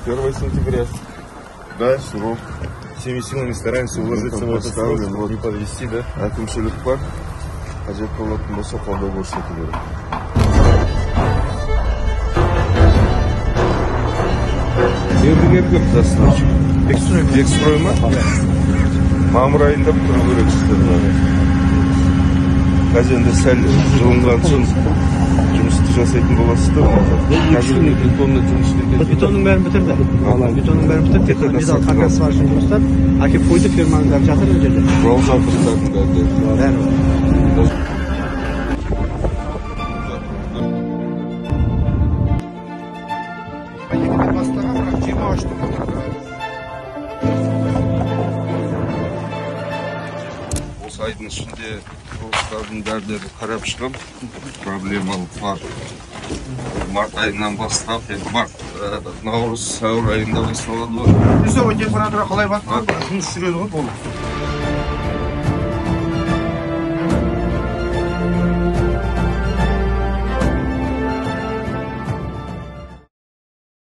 1 сентября. Да, срок. Всеми силами стараемся уложиться в этот срок, чтобы не подвести, да? Әкімшілік бар. Қажет болатын болса қолдау көрсету керек. Бердігер көп достаточно. Бекстрой ма? Мамыр айында тұру керек сіздер. Қазір енді сәл жылынған соң жұмысты жасайтын боласыздар. Қазір бетонны жұмыс істеген. Бетонның бәрін бітерді. Бетонның бәрін бітерді. Тек қана металл каркасы бар үшін жұмыстар. Әкеп қойды, фирманың бәрі жатыр ол жерде. Құрал жабдықтардың бәрі. Осы айдың ішінде құрылыстардың бәрілерді қарап шығам. Проблемалық бар. Март айынан бастап, наурыз, сәуір айында басталады. Температура қалай бар? Жұмыс жүреді ғой бұл.